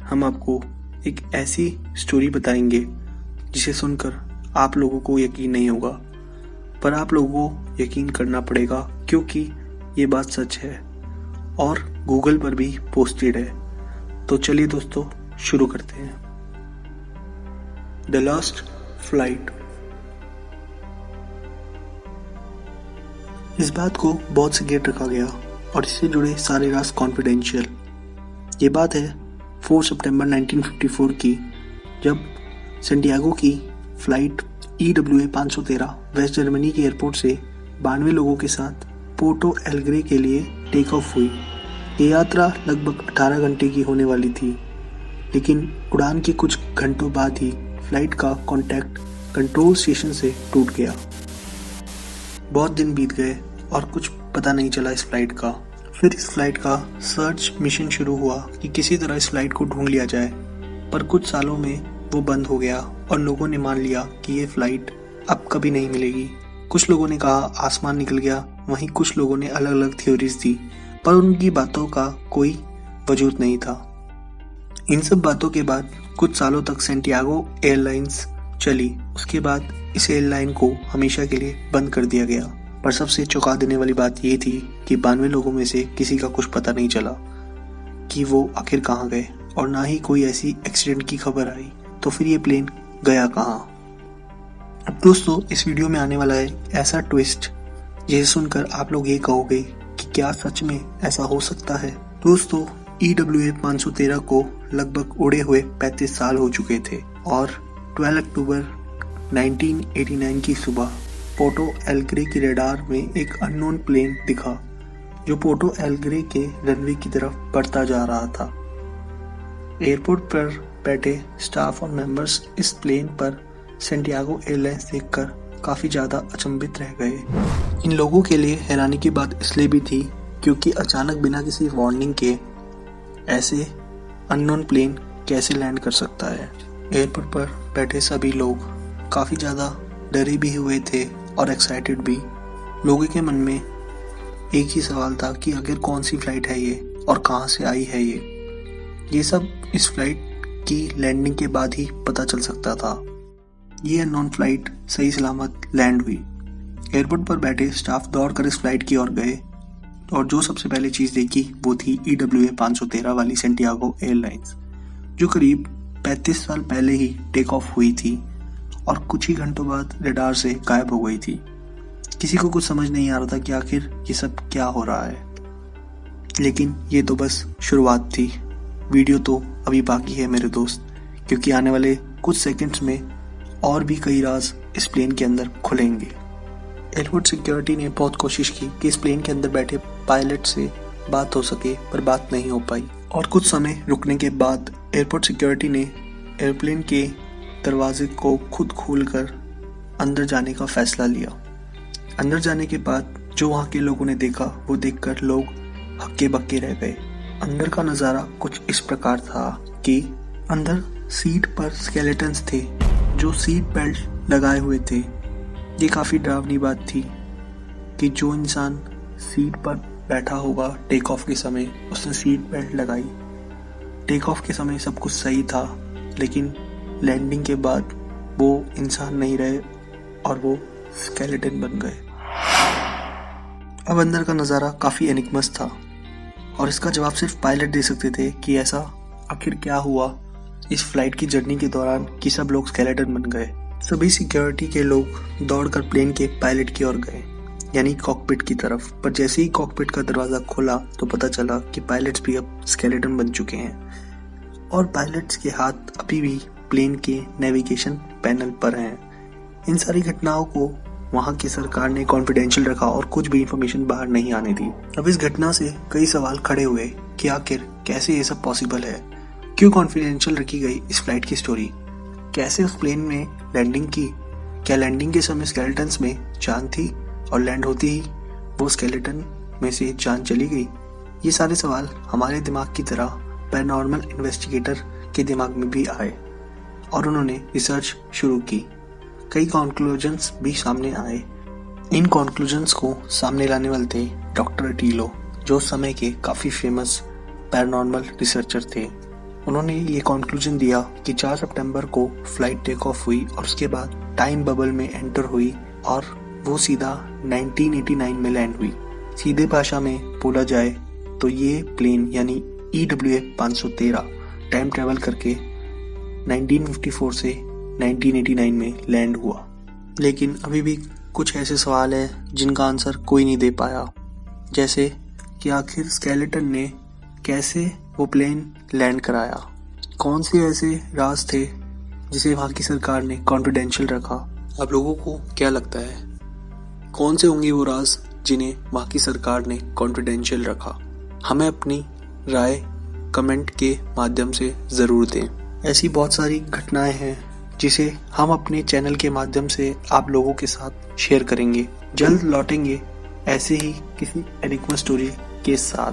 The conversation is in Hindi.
हम आपको एक ऐसी स्टोरी बताएंगे जिसे सुनकर आप लोगों को यकीन नहीं होगा, पर आप लोगों को यकीन करना पड़ेगा क्योंकि ये बात सच है और गूगल पर भी पोस्टेड है। तो चलिए दोस्तों शुरू करते हैं। The last flight. इस बात को बहुत सिक्रेट रखा गया और इससे जुड़े सारे राज कॉन्फिडेंशियल। ये बात है 4 सितंबर 1954 की, जब सैंटियागो की फ्लाइट EWA 513 वेस्ट जर्मनी के एयरपोर्ट से 92 लोगों के साथ पोर्टो एलेग्रे के लिए टेक ऑफ हुई। ये यात्रा लगभग 18 घंटे की होने वाली थी, लेकिन उड़ान के कुछ घंटों बाद ही फ्लाइट का कॉन्टैक्ट कंट्रोल स्टेशन से टूट गया। बहुत दिन बीत गए और कुछ पता नहीं चला इस फ्लाइट का। फिर इस फ्लाइट का सर्च मिशन शुरू हुआ कि किसी तरह इस फ्लाइट को ढूंढ लिया जाए, पर कुछ सालों में वो बंद हो गया और लोगों ने मान लिया कि ये फ्लाइट अब कभी नहीं मिलेगी। कुछ लोगों ने कहा आसमान निकल गया, वहीं कुछ लोगों ने अलग अलग थ्योरीज दी, पर उनकी बातों का कोई वजूद नहीं था। इन सब बातों के बाद कुछ सालों तक सैंटियागो एयरलाइंस चली। उसके बाद इस एयरलाइन को हमेशा के लिए बंद कर दिया गया। पर सबसे चौंका देने वाली बात ये थी कि 92 लोगों में से किसी का कुछ पता नहीं चला कि वो आखिर कहाँ गए, और ना ही कोई ऐसी एक्सीडेंट की खबर आई। तो फिर ये प्लेन गया कहाँ? अब दोस्तों इस वीडियो में आने वाला है ऐसा ट्विस्ट जिसे सुनकर आप लोग ये कहोगे कि क्या सच में ऐसा हो सकता है। दोस्तों EWA 513 को लगभग उड़े हुए 35 साल हो चुके थे और 12 अक्टूबर 1989 की सुबह पोर्टो एलेग्रे की रडार में एक अननोन प्लेन दिखा जो पोर्टो एलेग्रे के रनवे की तरफ बढ़ता जा रहा था। एयरपोर्ट पर बैठे स्टाफ और मेंबर्स इस प्लेन पर सैंटियागो एयरलाइंस देखकर काफी ज्यादा अचंभित रह गए। इन लोगों के लिए हैरानी की बात इसलिए भी थी क्योंकि अचानक बिना किसी वार्निंग के ऐसे अननोन प्लेन कैसे लैंड कर सकता है। एयरपोर्ट पर बैठे सभी लोग काफी ज्यादा डरे भी हुए थे और एक्साइटेड भी। लोगों के मन में एक ही सवाल था कि आखिर कौन सी फ्लाइट है ये और कहां से आई है ये सब इस फ्लाइट की लैंडिंग के बाद ही पता चल सकता था। ये अननोन फ्लाइट सही सलामत लैंड हुई। एयरपोर्ट पर बैठे स्टाफ दौड़कर इस फ्लाइट की ओर गए और जो सबसे पहले चीज देखी वो थी EWA 513 वाली सैंटियागो एयरलाइंस, जो करीब 35 साल पहले ही टेक ऑफ हुई थी और कुछ ही घंटों बाद रडार से गायब हो गई थी। किसी को कुछ समझ नहीं आ रहा था कि आखिर ये सब क्या हो रहा है, लेकिन ये तो बस शुरुआत थी। वीडियो तो अभी बाकी है मेरे दोस्त, क्योंकि आने वाले कुछ सेकंड्स में और भी कई राज इस प्लेन के अंदर खुलेंगे। एयरपोर्ट सिक्योरिटी ने बहुत कोशिश की कि इस प्लेन के अंदर बैठे पायलट से बात हो सके, पर बात नहीं हो पाई। और कुछ समय रुकने के बाद एयरपोर्ट सिक्योरिटी ने एयरप्लेन के दरवाजे को खुद खोलकर अंदर जाने का फैसला लिया। अंदर जाने के बाद जो वहाँ के लोगों ने देखा वो देखकर लोग हक्के बक्के रह गए। अंदर का नज़ारा कुछ इस प्रकार था कि अंदर सीट पर स्केलेटन्स थे जो सीट बेल्ट लगाए हुए थे। ये काफ़ी डरावनी बात थी कि जो इंसान सीट पर बैठा होगा टेक ऑफ के समय उसने सीट बेल्ट लगाई। टेक ऑफ के समय सब कुछ सही था, लेकिन लैंडिंग के बाद वो इंसान नहीं रहे और वो स्केलेटन बन गए। अब अंदर का नज़ारा काफ़ी एनिग्मस था और इसका जवाब सिर्फ पायलट दे सकते थे कि ऐसा आखिर क्या हुआ इस फ्लाइट की जर्नी के दौरान कि सब लोग स्केलेटन बन गए। सभी सिक्योरिटी के लोग दौड़कर प्लेन के पायलट की ओर गए, यानी कॉकपिट की तरफ। पर जैसे ही कॉकपिट का दरवाज़ा खोला तो पता चला कि पायलट्स भी अब स्केलेटन बन चुके हैं और पायलट्स के हाथ अभी भी प्लेन के नेविगेशन पैनल पर हैं। इन सारी घटनाओं को वहां की सरकार ने कॉन्फिडेंशियल रखा और कुछ भी इंफॉर्मेशन बाहर नहीं आने दी। अब इस घटना से कई सवाल खड़े हुए कि आखिर कैसे ये सब पॉसिबल है, क्यों कॉन्फिडेंशियल रखी गई इस फ्लाइट की स्टोरी, कैसे उस प्लेन में लैंडिंग की, क्या लैंडिंग के समय स्केलेटन्स में जान थी और लैंड होती ही वो स्केलेटन में से जान चली गई। ये सारे सवाल हमारे दिमाग की तरह पैरानॉर्मल इन्वेस्टिगेटर के दिमाग में भी आए और उन्होंने रिसर्च शुरू की। कई कॉन्क्लूजन्स भी सामने आए। इन कॉन्क्लूजन्स को सामने लाने वाले थे डॉक्टर टीलो, जो समय के काफ़ी फेमस पैरानॉर्मल रिसर्चर थे। उन्होंने ये कंक्लूजन दिया कि 4 सितंबर को फ्लाइट टेक ऑफ हुई और उसके बाद टाइम बबल में एंटर हुई और वो सीधा 1989 में लैंड हुई। सीधे भाषा में बोला जाए तो ये प्लेन यानी EWA 513 टाइम ट्रेवल करके 1954 से 1989 में लैंड हुआ। लेकिन अभी भी कुछ ऐसे सवाल हैं जिनका आंसर कोई नहीं दे पाया, जैसे कि आखिर स्केलेटन ने कैसे वो प्लेन लैंड कराया, कौन से ऐसे राज थे जिसे वहाँ की सरकार ने कॉन्फिडेंशियल रखा। आप लोगों को क्या लगता है कौन से होंगे वो राज जिन्हें वहाँ की सरकार ने कॉन्फिडेंशियल रखा? हमें अपनी राय कमेंट के माध्यम से ज़रूर दें। ऐसी बहुत सारी घटनाएं हैं जिसे हम अपने चैनल के माध्यम से आप लोगों के साथ शेयर करेंगे। जल्द लौटेंगे ऐसे ही किसी एनिग्मा स्टोरी के साथ।